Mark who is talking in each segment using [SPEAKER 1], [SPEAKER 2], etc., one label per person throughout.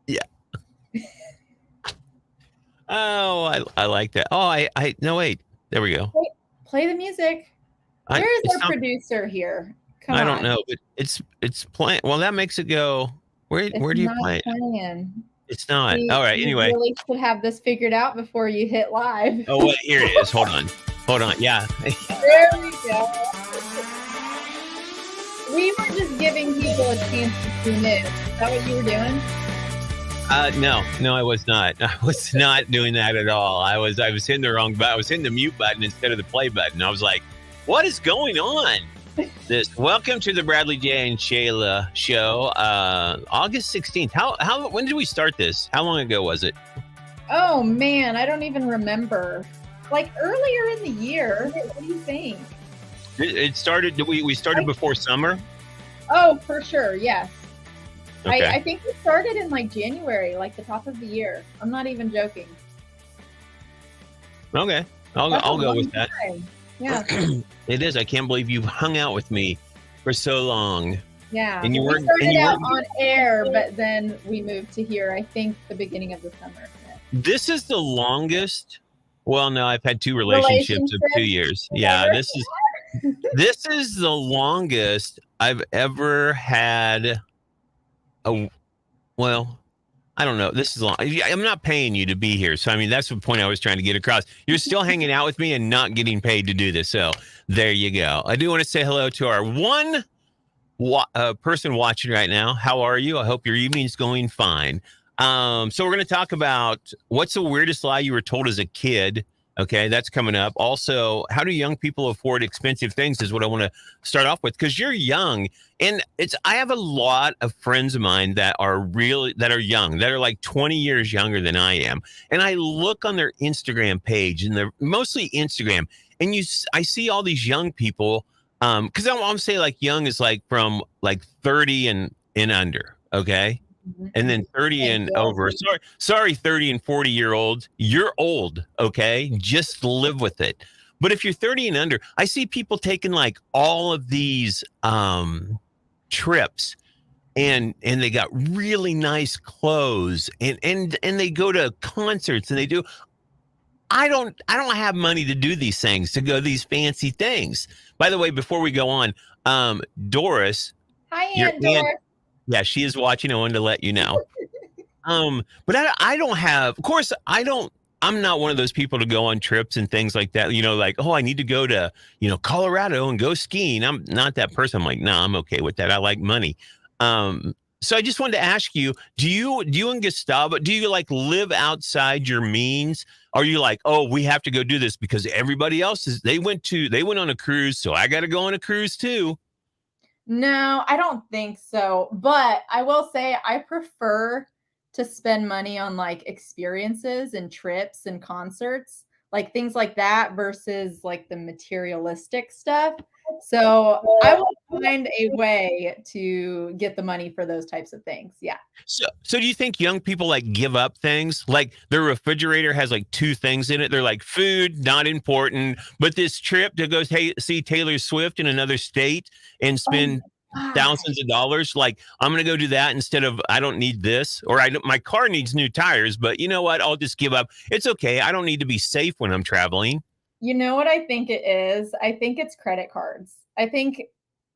[SPEAKER 1] Yeah. Oh, I like that. Oh, no, wait. There we go.
[SPEAKER 2] Play the music.
[SPEAKER 1] I
[SPEAKER 2] Where is
[SPEAKER 1] it's
[SPEAKER 2] our
[SPEAKER 1] not.
[SPEAKER 2] producer here? Come
[SPEAKER 1] I don't
[SPEAKER 2] on.
[SPEAKER 1] know, but it's playing. Well, that makes it go.
[SPEAKER 2] It's
[SPEAKER 1] Where do you
[SPEAKER 2] not
[SPEAKER 1] play it?
[SPEAKER 2] playing.
[SPEAKER 1] It's not.
[SPEAKER 2] See,
[SPEAKER 1] All right.
[SPEAKER 2] you
[SPEAKER 1] Anyway.
[SPEAKER 2] really should have this figured out before you hit live.
[SPEAKER 1] Oh, wait. Here it is. Hold on. Hold on. Yeah.
[SPEAKER 2] There we go. We were just giving people a chance to tune in. Is that what you were doing?
[SPEAKER 1] No, I was not. I was not doing that at all. I was hitting the wrong button. I was hitting the mute button instead of the play button. I was like, what is going on? Welcome to the Bradley J and Shayla show. August 16th. When did we start this? How long ago was it?
[SPEAKER 2] Oh man, I don't even remember. Like earlier in the year. What do you think?
[SPEAKER 1] It started. We started before summer.
[SPEAKER 2] Oh, for sure. Yes.
[SPEAKER 1] Okay.
[SPEAKER 2] I think we started in like January, like the top of the year. I'm not even joking.
[SPEAKER 1] Okay. I'll go with that.
[SPEAKER 2] Yeah.
[SPEAKER 1] It is. I can't believe you've hung out with me for so long.
[SPEAKER 2] Yeah.
[SPEAKER 1] And
[SPEAKER 2] we started out on air, but then we moved to here, I think, the beginning of the summer. Yeah.
[SPEAKER 1] This is the longest. Well, no, I've had 2 relationships of 2 years. Yeah, this is the longest I've ever had. Well, I don't know. This is long. I'm not paying you to be here. So, I mean, that's the point I was trying to get across. You're still hanging out with me and not getting paid to do this. So there you go. I do want to say hello to our one person watching right now. How are you? I hope your evening's going fine. So we're going to talk about what's the weirdest lie you were told as a kid. Okay, that's coming up. Also, how do young people afford expensive things is what I want to start off with, because you're young. And I have a lot of friends of mine that are young, that are like 20 years younger than I am. And I look on their Instagram page, and they're mostly Instagram. And I see all these young people, because I'm saying like young is like from like 30 and under. Okay. And then 30 and over. Sorry, 30 and 40-year-olds. You're old, okay? Just live with it. But if you're 30 and under, I see people taking like all of these trips, and they got really nice clothes, and they go to concerts, and they do. I don't have money to do these things, to go these fancy things. By the way, before we go on, Doris.
[SPEAKER 2] Hi, Aunt Doris.
[SPEAKER 1] Yeah, she is watching. I wanted to let you know. But I don't have, of course, I'm not one of those people to go on trips and things like that. Like, oh, I need to go to, Colorado and go skiing. I'm not that person. I'm like, no, I'm okay with that. I like money. So I just wanted to ask you, do you and Gustavo, do you like live outside your means? Are you like, oh, we have to go do this because everybody else they went on a cruise, so I got to go on a cruise too?
[SPEAKER 2] No, I don't think so. But I will say I prefer to spend money on like experiences and trips and concerts, like things like that versus like the materialistic stuff. So I will find a way to get the money for those types of things. Yeah.
[SPEAKER 1] So do you think young people like give up things? Like their refrigerator has like 2 things in it. They're like, food, not important. But this trip to go see Taylor Swift in another state and spend thousands of dollars, like I'm going to go do that instead of, I don't need this, or my car needs new tires, but you know what? I'll just give up. It's okay. I don't need to be safe when I'm traveling.
[SPEAKER 2] You know what I think it is? I think it's credit cards. I think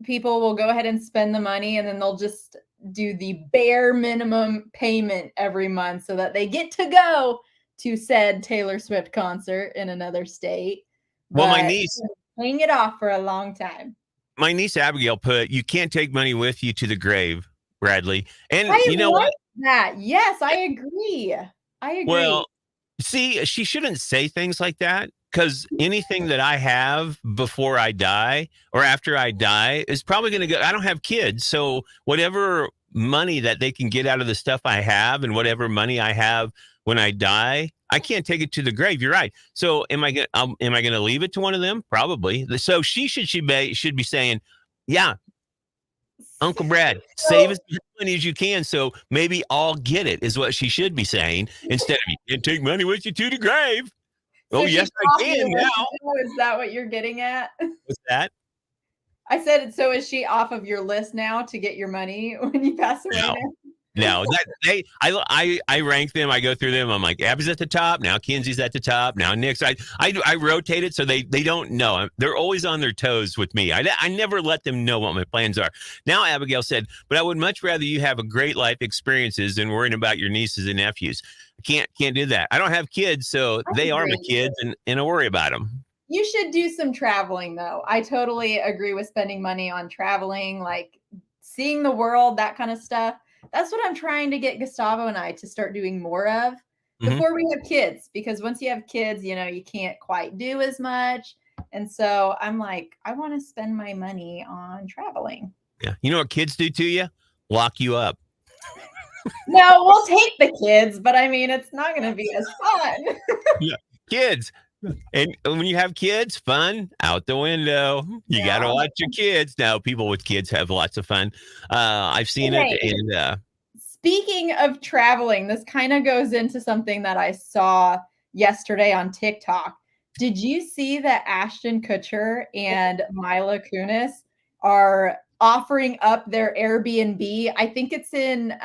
[SPEAKER 2] people will go ahead and spend the money, and then they'll just do the bare minimum payment every month so that they get to go to said Taylor Swift concert in another state.
[SPEAKER 1] Well, my niece
[SPEAKER 2] paying it off for a long time.
[SPEAKER 1] My niece Abigail put, you can't take money with you to the grave, Bradley. And
[SPEAKER 2] you know what? That. Yes, I agree.
[SPEAKER 1] Well, see, she shouldn't say things like that, because anything that I have before I die or after I die is probably going to go. I don't have kids, so whatever money that they can get out of the stuff I have and whatever money I have when I die, I can't take it to the grave. You're right. So am I going to leave it to one of them? Probably. So she should be saying, yeah, Uncle Brad, save as much money as you can, so maybe I'll get it, is what she should be saying, instead of, you can't take money with you to the grave. So yes, I can now.
[SPEAKER 2] Is that what you're getting at?
[SPEAKER 1] What's that?
[SPEAKER 2] I said, so is she off of your list now to get your money when you pass away
[SPEAKER 1] No.
[SPEAKER 2] now?
[SPEAKER 1] No, I rank them. I go through them. I'm like, Abby's at the top now. Kenzie's at the top now. Nick's. I rotate it so they don't know. They're always on their toes with me. I never let them know what my plans are. Now Abigail said, but I would much rather you have a great life experiences than worrying about your nieces and nephews. I can't do that. I don't have kids, so
[SPEAKER 2] I
[SPEAKER 1] they are my
[SPEAKER 2] agree.
[SPEAKER 1] kids, and I worry about them.
[SPEAKER 2] You should do some traveling though. I totally agree with spending money on traveling, like seeing the world, that kind of stuff. That's what I'm trying to get Gustavo and I to start doing more of
[SPEAKER 1] Hmm.
[SPEAKER 2] before we have kids, because once you have kids, you can't quite do as much. And so I'm like, I want to spend my money on traveling.
[SPEAKER 1] Yeah, you know what kids do to you? Lock you up.
[SPEAKER 2] No, we'll take the kids, but I mean, it's not going to be as fun.
[SPEAKER 1] Yeah, kids. And when you have kids, fun out the window. You got to
[SPEAKER 2] Yeah.
[SPEAKER 1] watch your kids. Now, people with kids have lots of fun. I've seen it.
[SPEAKER 2] Okay.
[SPEAKER 1] And
[SPEAKER 2] Speaking of traveling, this kind of goes into something that I saw yesterday on TikTok. Did you see that Ashton Kutcher and Mila Kunis are offering up their Airbnb? I think it's in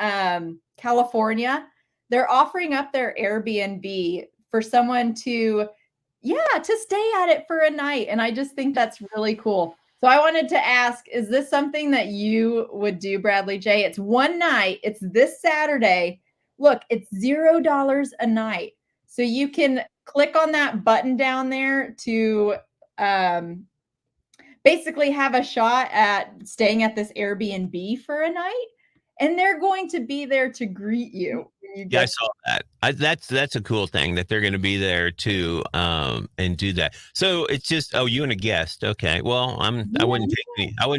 [SPEAKER 2] California. They're offering up their Airbnb for someone to stay at it for a night. And I just think that's really cool. So I wanted to ask, is this something that you would do, Bradley J? It's one night. It's this Saturday. Look, it's $0 a night. So you can click on that button down there to basically have a shot at staying at this Airbnb for a night. And they're going to be there to greet you when you
[SPEAKER 1] yeah, I
[SPEAKER 2] get.
[SPEAKER 1] saw that. That's a cool thing that they're going to be there to and do that. So it's just you and a guest. Okay. Well, I wouldn't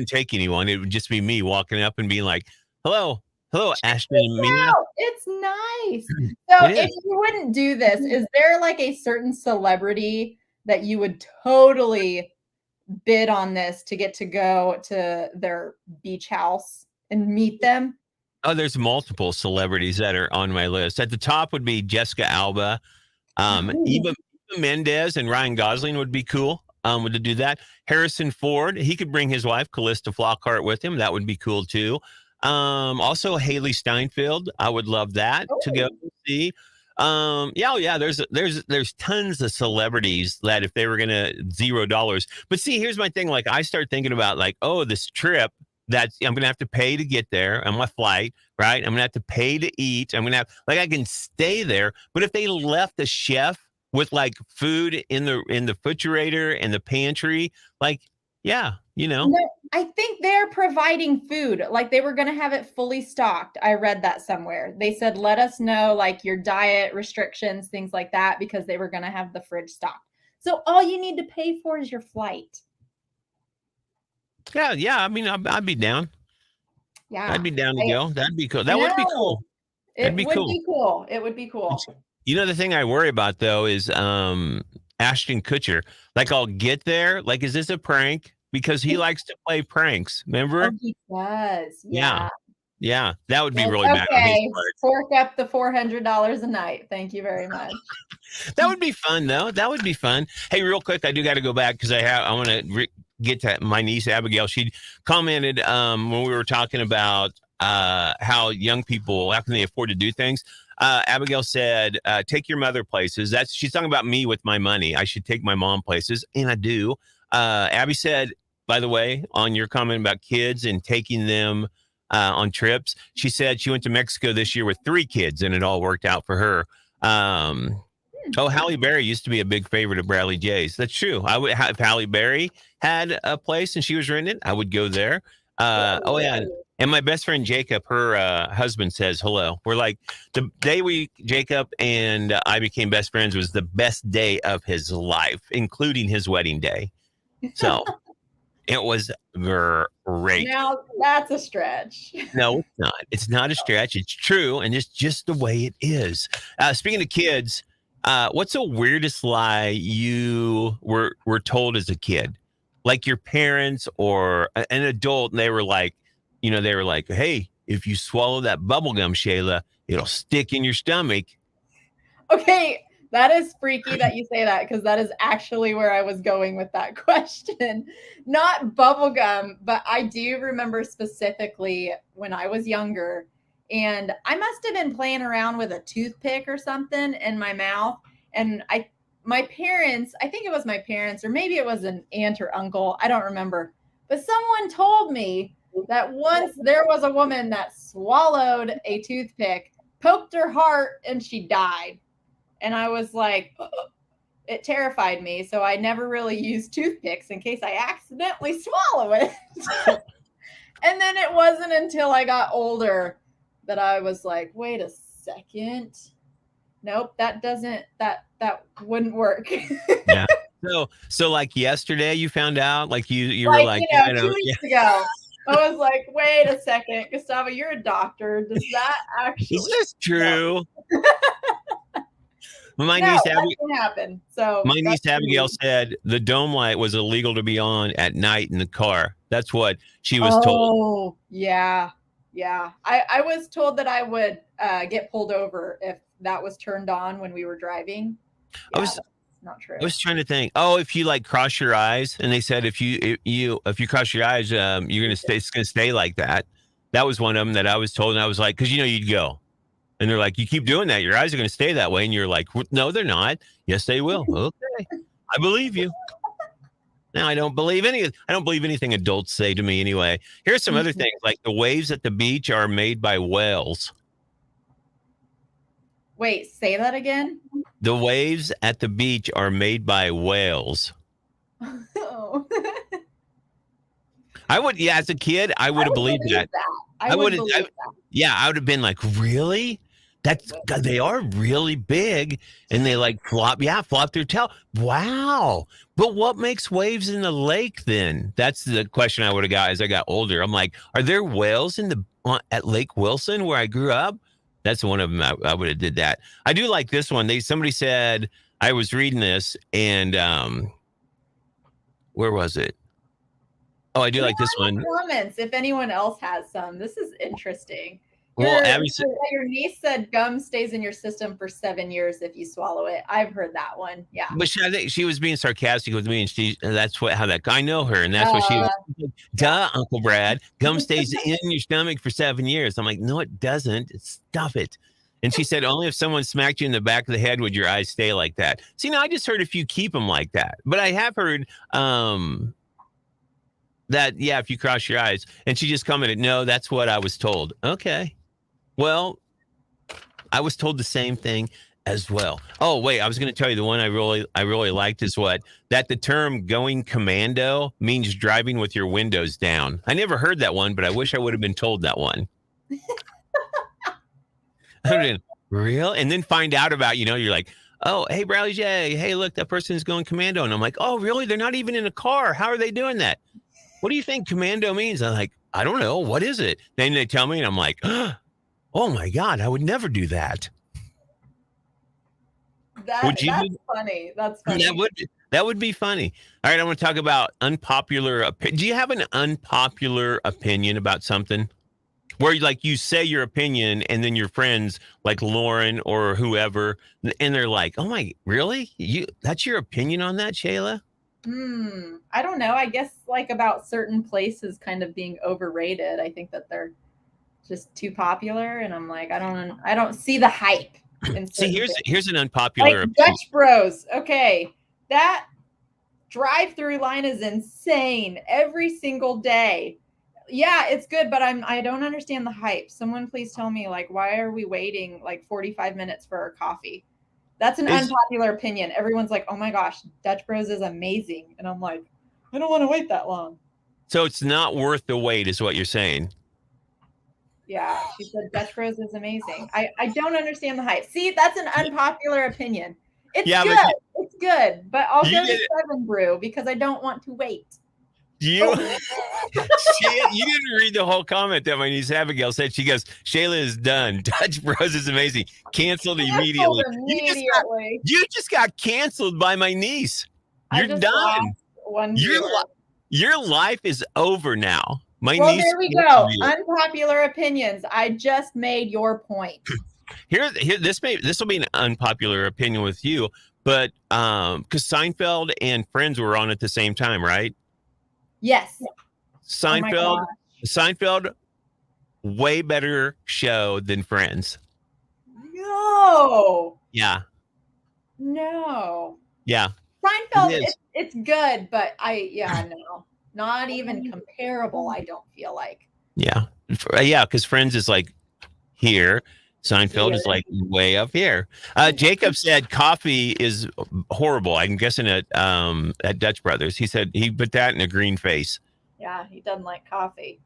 [SPEAKER 1] take anyone. It would just be me walking up and being like, "Hello, hello, Ashton and Mia."
[SPEAKER 2] Wow, it's nice. So
[SPEAKER 1] It
[SPEAKER 2] if
[SPEAKER 1] is.
[SPEAKER 2] you wouldn't do this, is there like a certain celebrity that you would totally bid on this to get to go to their beach house and meet them?
[SPEAKER 1] Oh, there's multiple celebrities that are on my list. At the top would be Jessica Alba.
[SPEAKER 2] Oh,
[SPEAKER 1] Eva Mendes and Ryan Gosling would be cool. To do that. Harrison Ford, he could bring his wife Callista Flockhart with him. That would be cool too. Also Haley Steinfeld, I would love that to go
[SPEAKER 2] oh.
[SPEAKER 1] see. Yeah, oh, yeah. There's tons of celebrities that if they were gonna $0. But see, here's my thing. Like I start thinking about like, oh, this trip that I'm gonna have to pay to get there on my flight, right? I'm gonna have to pay to eat. I'm gonna have like I can stay there, but if they left the chef with like food in the refrigerator and the pantry, like yeah,
[SPEAKER 2] No, I think they're providing food. Like they were going to have it fully stocked. I read that somewhere. They said, let us know like your diet restrictions, things like that, because they were going to have the fridge stocked. So all you need to pay for is your flight.
[SPEAKER 1] yeah, yeah. I mean, I'd be down. I'd
[SPEAKER 2] Yeah.
[SPEAKER 1] be down to
[SPEAKER 2] I,
[SPEAKER 1] go. That'd be cool.
[SPEAKER 2] I
[SPEAKER 1] That would be
[SPEAKER 2] know.
[SPEAKER 1] cool. That'd
[SPEAKER 2] It
[SPEAKER 1] be
[SPEAKER 2] would
[SPEAKER 1] cool.
[SPEAKER 2] be cool. It would be cool.
[SPEAKER 1] You know, the thing I worry about though is Ashton Kutcher. Like I'll get there, like, is this a prank? Because he likes to play pranks.
[SPEAKER 2] Oh,
[SPEAKER 1] Remember?
[SPEAKER 2] he does.
[SPEAKER 1] Yeah.
[SPEAKER 2] Yeah.
[SPEAKER 1] Yeah. That would be
[SPEAKER 2] Like,
[SPEAKER 1] really bad on his
[SPEAKER 2] okay,
[SPEAKER 1] part.
[SPEAKER 2] fork up the $400 a night. Thank you very much.
[SPEAKER 1] That would be fun though. That would be fun. Hey, real quick, I do got to go back because I want to get to my niece Abigail. She commented when we were talking about how young people, how can they afford to do things. Abigail said, take your mother places. She's talking about me with my money. I should take my mom places, and I do. Abby said, by the way, on your comment about kids and taking them on trips, she said she went to Mexico this year with 3 kids, and it all worked out for her. Oh, Halle Berry used to be a big favorite of Bradley J's. That's true. I would if Halle Berry had a place and she was renting it, I would go there. Oh yeah, and my best friend Jacob, her husband says hello. We're like the day Jacob and I became best friends was the best day of his life, including his wedding day. So it was great.
[SPEAKER 2] Now that's a stretch.
[SPEAKER 1] No, it's not. It's not a stretch. It's true, and it's just the way it is. Speaking of kids, what's the weirdest lie you were told as a kid? Like your parents or an adult, and they were like, "Hey, if you swallow that bubble gum, Shayla, it'll stick in your stomach."
[SPEAKER 2] Okay, That is freaky that you say that because that is actually where I was going with that question. Not bubblegum, but I do remember specifically when I was younger and I must have been playing around with a toothpick or something in my mouth. And my parents, I think it was my parents, or maybe it was an aunt or uncle, I don't remember. But someone told me that once there was a woman that swallowed a toothpick, poked her heart, and she died. And I was like, it terrified me. So I never really used toothpicks in case I accidentally swallow it. And then it wasn't until I got older that I was like, wait a second. Nope, that wouldn't work.
[SPEAKER 1] Yeah. So like yesterday you found out, like you were
[SPEAKER 2] Like,
[SPEAKER 1] like,
[SPEAKER 2] you know,
[SPEAKER 1] I
[SPEAKER 2] 2
[SPEAKER 1] don't, yeah.
[SPEAKER 2] weeks ago. I was like, wait a second, Gustavo, you're a doctor. Does that actually
[SPEAKER 1] Is this true? My
[SPEAKER 2] No,
[SPEAKER 1] niece
[SPEAKER 2] that
[SPEAKER 1] Abigail,
[SPEAKER 2] can happen. So
[SPEAKER 1] my niece
[SPEAKER 2] that's
[SPEAKER 1] Abigail said the dome light was illegal to be on at night in the car. That's what she was told.
[SPEAKER 2] Oh, yeah. Yeah. I was told that I would get pulled over if that was turned on when we were driving.
[SPEAKER 1] I
[SPEAKER 2] Yeah,
[SPEAKER 1] was
[SPEAKER 2] that's not true.
[SPEAKER 1] I was trying to think. Oh, if you like cross your eyes, and they said if you cross your eyes, you're gonna stay. It's gonna stay like that. That was one of them that I was told, and I was like, because you'd go, and they're like, you keep doing that, your eyes are gonna stay that way, and you're like, no, they're not. Yes, they will. Okay, I believe you. Now I don't believe anything adults say to me anyway. Here's some other things like the waves at the beach are made by whales.
[SPEAKER 2] Wait, say that again?
[SPEAKER 1] The waves at the beach are made by whales.
[SPEAKER 2] Oh.
[SPEAKER 1] I would, yeah, as a kid, I would have believed that.
[SPEAKER 2] I would believe that.
[SPEAKER 1] Yeah, I would have been like, really? That's God, they are really big, and they like flop their tail. Wow. But what makes waves in the lake then? That's the question I would have got as I got older. I'm like, are there whales at Lake Wilson where I grew up? That's one of them. I would have did that. I do like this one. Somebody said, I was reading this, and where was it? Oh, I do like this one.
[SPEAKER 2] Comments if anyone else has some. This is interesting.
[SPEAKER 1] Well, Abby said,
[SPEAKER 2] your niece said gum stays in your system for 7 years if you swallow it. I've heard that one. Yeah.
[SPEAKER 1] but I think she was being sarcastic with me, and that's I know her, and that's what she was. Duh, Uncle Brad, gum stays in your stomach for 7 years. I'm like, no, it doesn't. Stuff it. And she said, only if someone smacked you in the back of the head would your eyes stay like that. See, now I just heard if you keep them like that, but I have heard that, yeah, if you cross your eyes. And she just commented, no, that's what I was told. Okay. Well, I was told the same thing as well. Oh, wait, I was going to tell you the one I really liked is that the term going commando means driving with your windows down. I never heard that one, but I wish I would have been told that one. I mean, real? And then find out about, you're like, oh, hey, Bradley J. Hey, look, that person is going commando. And I'm like, oh, really? They're not even in a car. How are they doing that? What do you think commando means? I'm like, I don't know. What is it? Then they tell me, and I'm like, oh my God, I would never do that.
[SPEAKER 2] That's funny. That's funny.
[SPEAKER 1] That would be funny. All right, I want to talk about unpopular. Do you have an unpopular opinion about something? Where like you say your opinion and then your friends like Lauren or whoever, and they're like, oh my, really? That's your opinion on that, Shayla?
[SPEAKER 2] I don't know. I guess like about certain places kind of being overrated. I think that they're just too popular, and I'm like, I don't see the hype.
[SPEAKER 1] See, here's an unpopular
[SPEAKER 2] like Dutch Bros. Okay, that drive-through line is insane every single day. Yeah, it's good, but I don't understand the hype. Someone please tell me, like, why are we waiting like 45 minutes for our coffee? That's an unpopular opinion. Everyone's like, oh my gosh, Dutch Bros is amazing. And I'm like, I don't want to wait that long.
[SPEAKER 1] So it's not worth the wait is what you're saying.
[SPEAKER 2] Yeah, she said Dutch Bros is amazing. I don't understand the hype. See, that's an unpopular opinion. It's good. It's good, but I'll go to 7 Brew because I don't want to wait.
[SPEAKER 1] You didn't read the whole comment that my niece Abigail said. She goes, Shayla is done. Dutch Bros is amazing. Canceled immediately. You just got canceled by my niece. You're done. Your life is over now. My niece.
[SPEAKER 2] There we go. Unpopular opinions. I just made your point.
[SPEAKER 1] Here, this will be an unpopular opinion with you, but because Seinfeld and Friends were on at the same time, right?
[SPEAKER 2] Yes. Oh my
[SPEAKER 1] Seinfeld,
[SPEAKER 2] god.
[SPEAKER 1] Seinfeld, way better show than Friends.
[SPEAKER 2] No.
[SPEAKER 1] Yeah,
[SPEAKER 2] No.
[SPEAKER 1] yeah, it
[SPEAKER 2] Seinfeld,
[SPEAKER 1] is.
[SPEAKER 2] it's good, but no. Not even comparable, I don't feel like.
[SPEAKER 1] Yeah, yeah, because Friends is like here. Seinfeld
[SPEAKER 2] Here.
[SPEAKER 1] is like way up here. Jacob said coffee is horrible. I'm guessing at Dutch Brothers. He said he put that in a green face.
[SPEAKER 2] Yeah, he doesn't like coffee.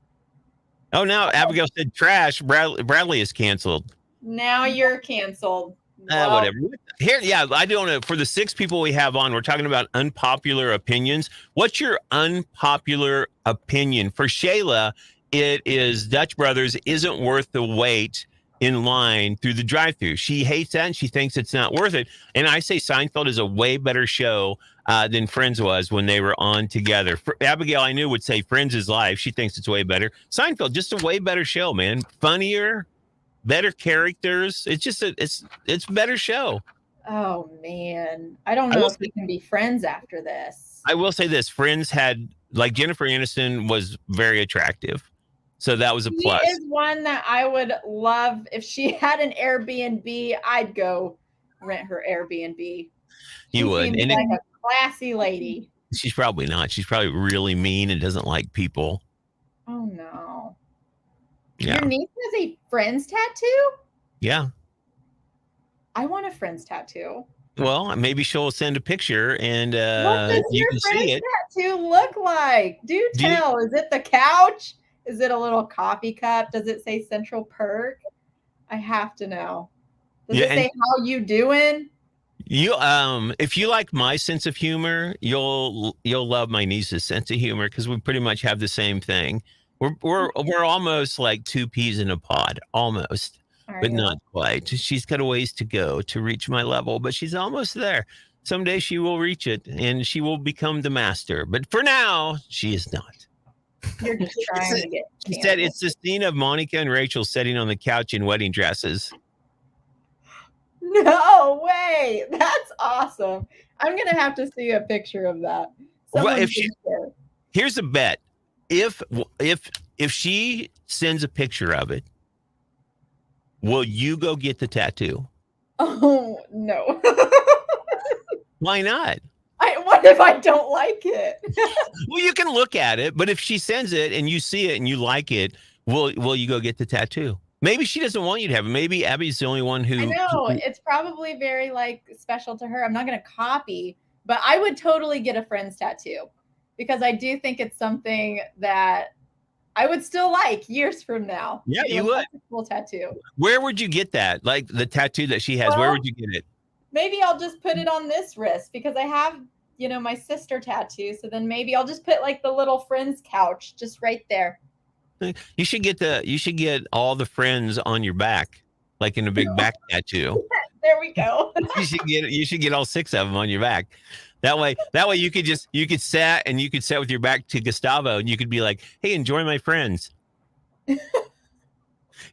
[SPEAKER 1] Oh, now Abigail said trash. Bradley is canceled.
[SPEAKER 2] Now you're canceled. Well,
[SPEAKER 1] Whatever. Here, yeah, I don't know. For the 6 people we have on, we're talking about unpopular opinions. What's your unpopular opinion? For Shayla, it is Dutch Brothers isn't worth the wait in line through the drive-through. She hates that and she thinks it's not worth it. And I say Seinfeld is a way better show than Friends was when they were on together. Abigail, I knew, would say Friends is live. She thinks it's way better. Seinfeld, just a way better show, man. Funnier, better characters. It's just it's a better show.
[SPEAKER 2] oh man. I don't know if we can be friends after this.
[SPEAKER 1] I will say this: Friends had, like, Jennifer Aniston was very attractive, so that was a
[SPEAKER 2] She
[SPEAKER 1] plus.
[SPEAKER 2] is one that I would love. If she had an Airbnb, I'd go rent her Airbnb. She
[SPEAKER 1] You would,
[SPEAKER 2] seems
[SPEAKER 1] and
[SPEAKER 2] like a classy lady.
[SPEAKER 1] she's probably not. She's probably really mean and doesn't like people.
[SPEAKER 2] Oh no.
[SPEAKER 1] Yeah,
[SPEAKER 2] Your niece has a Friends tattoo?
[SPEAKER 1] yeah.
[SPEAKER 2] I want a Friends tattoo.
[SPEAKER 1] Well, maybe she'll send a picture and
[SPEAKER 2] What does
[SPEAKER 1] you
[SPEAKER 2] your
[SPEAKER 1] can
[SPEAKER 2] Friends
[SPEAKER 1] see it.
[SPEAKER 2] tattoo look like? Do tell. Is it the couch? Is it a little coffee cup? Does it say Central Perk? I have to know. Does
[SPEAKER 1] Yeah,
[SPEAKER 2] it say how you doing?
[SPEAKER 1] you if you like my sense of humor, you'll love my niece's sense of humor because we pretty much have the same thing. We're almost like 2 peas in a pod, almost,
[SPEAKER 2] Are
[SPEAKER 1] but
[SPEAKER 2] you?
[SPEAKER 1] not quite. She's got a ways to go to reach my level, but she's almost there. Someday she will reach it and she will become the master. But for now, she is not.
[SPEAKER 2] You're just trying to get
[SPEAKER 1] She said
[SPEAKER 2] canceled.
[SPEAKER 1] it's the scene of Monica and Rachel sitting on the couch in wedding dresses.
[SPEAKER 2] No way. That's awesome. I'm gonna have to see a picture of that.
[SPEAKER 1] Well,
[SPEAKER 2] Someone
[SPEAKER 1] if
[SPEAKER 2] should share.
[SPEAKER 1] here's a bet. If she sends a picture of it, will you go get the tattoo?
[SPEAKER 2] Oh no.
[SPEAKER 1] Why not?
[SPEAKER 2] What if I don't like it?
[SPEAKER 1] Well, you can look at it, but if she sends it and you see it and you like it, will you go get the tattoo? Maybe she doesn't want you to have it. Maybe Abby's the only one
[SPEAKER 2] I
[SPEAKER 1] who.
[SPEAKER 2] know it's probably very like special to her. I'm not gonna copy, but I would totally get a Friends tattoo because I do think it's something that I would still like years from now.
[SPEAKER 1] Yeah,
[SPEAKER 2] Be
[SPEAKER 1] you
[SPEAKER 2] like,
[SPEAKER 1] would.
[SPEAKER 2] "That's a cool tattoo."
[SPEAKER 1] Where would you get that? Like the tattoo that she has. Where
[SPEAKER 2] Well,
[SPEAKER 1] would you get it?
[SPEAKER 2] maybe I'll just put it on this wrist because I have, my sister tattoo. So then maybe I'll just put like the little Friends couch just right there.
[SPEAKER 1] You should get all the friends on your back, like in a big back tattoo.
[SPEAKER 2] There we go.
[SPEAKER 1] You should get all 6 of them on your back. That way you could sit with your back to Gustavo and you could be like, "Hey, enjoy my friends."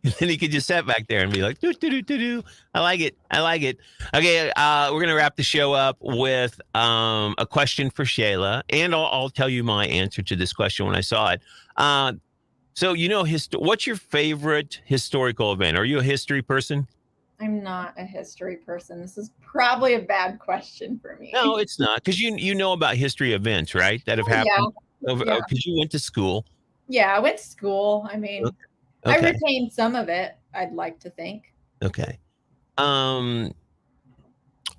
[SPEAKER 1] And then he could just sit back there and be like, "Do do do do do." I like it. Okay, we're gonna wrap the show up with a question for Shayla, and I'll tell you my answer to this question when I saw it. So what's your favorite historical event? Are you a history person?
[SPEAKER 2] I'm not a history person. This is probably a bad question for me.
[SPEAKER 1] No, it's not, because you know about history events, right? That have
[SPEAKER 2] Yeah.
[SPEAKER 1] happened
[SPEAKER 2] Yeah.
[SPEAKER 1] because you went to school.
[SPEAKER 2] Yeah, I went to school. I mean, I
[SPEAKER 1] Okay.
[SPEAKER 2] retained some of it, I'd like to think.
[SPEAKER 1] Okay.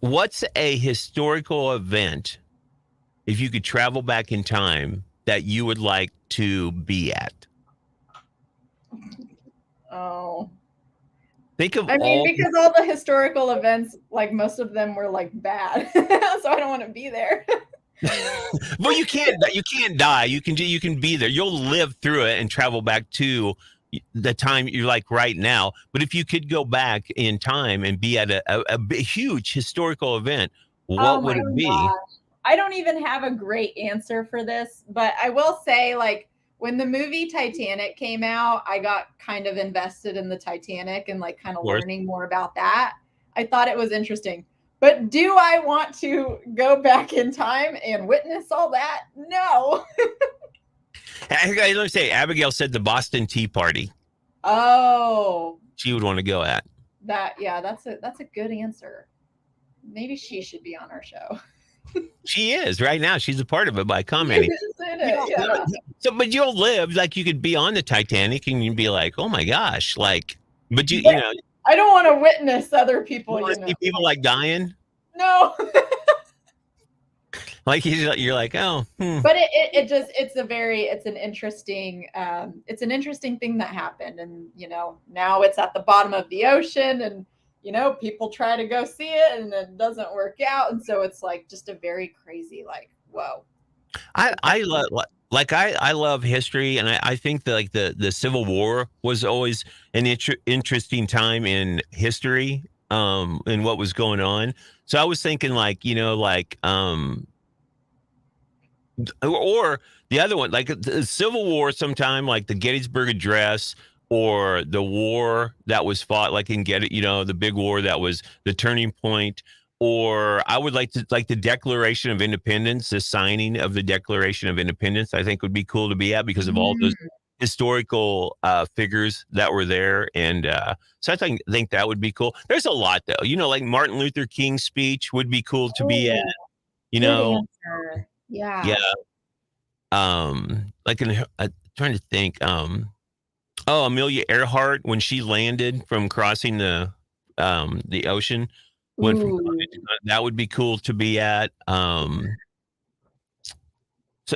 [SPEAKER 1] What's a historical event, if you could travel back in time, that you would like to be at?
[SPEAKER 2] Oh.
[SPEAKER 1] Think of
[SPEAKER 2] I mean,
[SPEAKER 1] all.
[SPEAKER 2] because all the historical events, like most of them were like bad. So I don't want to be there.
[SPEAKER 1] Well, you can't die. You can be there. You'll live through it and travel back to the time you're like right now. But if you could go back in time and be at a huge historical event, what would it be?
[SPEAKER 2] Gosh. I don't even have a great answer for this, but I will say, like, when the movie Titanic came out, I got kind of invested in the Titanic and like kind of
[SPEAKER 1] course.
[SPEAKER 2] learning more about that. I thought it was interesting. But do I want to go back in time and witness all that? No.
[SPEAKER 1] Let me say, Abigail said the Boston Tea Party
[SPEAKER 2] Oh,
[SPEAKER 1] she would want to go at.
[SPEAKER 2] that's a good answer. Maybe she should be on our show.
[SPEAKER 1] She is right now. She's a part of it by commenting.
[SPEAKER 2] Yeah.
[SPEAKER 1] So, but you'll live like you could be on the Titanic and you'd be like, oh my gosh, like, but you know,
[SPEAKER 2] I don't want to witness other people.
[SPEAKER 1] you see people like dying.
[SPEAKER 2] No.
[SPEAKER 1] Like you're like, oh,
[SPEAKER 2] but it's an interesting thing that happened, and now it's at the bottom of the ocean, and people try to go see it and it doesn't work out, and so it's like just a very crazy, like, whoa.
[SPEAKER 1] I love history, and I think that like the Civil War was always an interesting time in history, and what was going on. So I was thinking like, or the other one, like the Civil War, sometime like the Gettysburg Address, or the war that was fought, like in the big war that was the turning point. Or I would like the Declaration of Independence, the signing of the Declaration of Independence. I think would be cool to be at because of all those historical figures that were there, and so I think that would be cool. There's a lot though, like Martin Luther King's speech would be cool to be at.
[SPEAKER 2] Good answer. Yeah.
[SPEAKER 1] Like trying to think. Amelia Earhart, when she landed from crossing the ocean, that would be cool to be at. So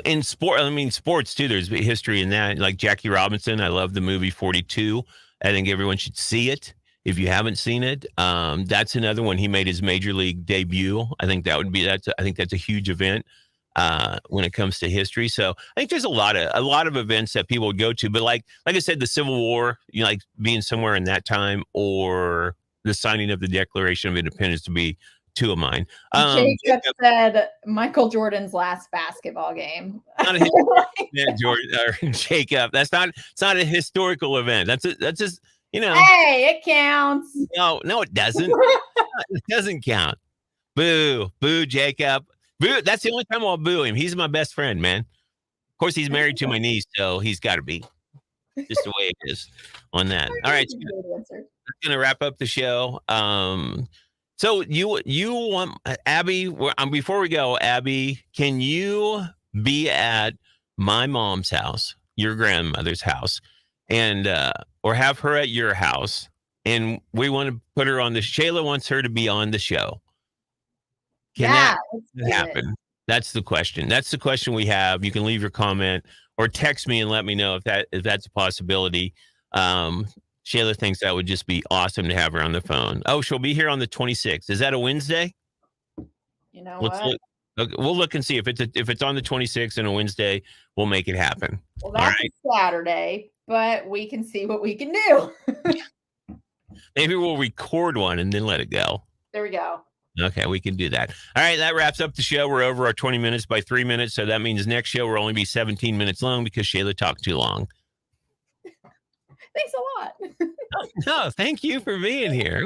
[SPEAKER 1] in sports too, there's history in that. Like Jackie Robinson, I love the movie 42. I think everyone should see it if you haven't seen it. That's another one. He made his major league debut. I think that's a huge event when it comes to history. So I think there's a lot of events that people would go to. But like I said, the Civil War, like being somewhere in that time, or the signing of the Declaration of Independence to be two of mine.
[SPEAKER 2] Jacob said Michael Jordan's last basketball game.
[SPEAKER 1] Not a event, Jacob. It's not a historical event. That's just
[SPEAKER 2] Hey, it counts.
[SPEAKER 1] No, it doesn't. It doesn't count. Boo, Jacob. Boo. That's the only time I'll boo him. He's my best friend, man. Of course, he's married to my niece, so he's got to be. Just the way it is on that. All right, that's gonna wrap up the show. So you want Abby? Before we go, Abby, can you be at my mom's house, your grandmother's house, and or have her at your house? And we want to put her on the. Shayla wants her to be on the show. Can that happen? That's the question. That's the question we have. You can leave your comment or text me and let me know if that's a possibility. Shayla thinks that would just be awesome to have her on the phone. Oh, she'll be here on the 26th. Is that a Wednesday?
[SPEAKER 2] You know what?
[SPEAKER 1] We'll look and see if it's on the 26th and a Wednesday. We'll make it happen.
[SPEAKER 2] Well, that's a Saturday, but we can see what we can do.
[SPEAKER 1] Maybe we'll record one and then let it go.
[SPEAKER 2] There we go.
[SPEAKER 1] Okay, we can do that. All right, that wraps up the show. We're over our 20 minutes by 3 minutes, so that means next show will only be 17 minutes long because Shayla talked too long.
[SPEAKER 2] Thanks a lot.
[SPEAKER 1] No, thank you for being here.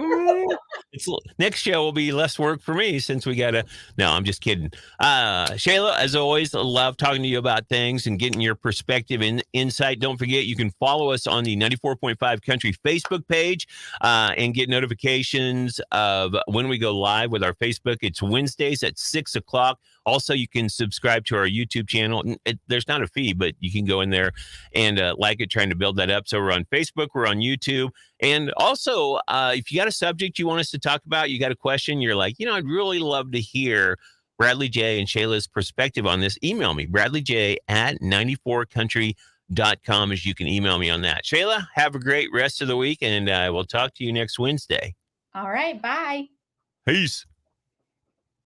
[SPEAKER 1] Next show will be less work for me since we got to. No, I'm just kidding. Shayla, as always, love talking to you about things and getting your perspective and insight. Don't forget, you can follow us on the 94.5 Country Facebook page and get notifications of when we go live with our Facebook. It's Wednesdays at 6:00. Also, you can subscribe to our YouTube channel. There's not a fee, but you can go in there and like it, trying to build that up. So we're on Facebook, we're on YouTube. And also, if you got a subject you want us to talk about, you got a question, you're like, I'd really love to hear Bradley J. and Shayla's perspective on this. Email me, bradleyj@94country.com, as you can email me on that. Shayla, have a great rest of the week, and we'll talk to you next Wednesday.
[SPEAKER 2] All right, bye.
[SPEAKER 1] Peace.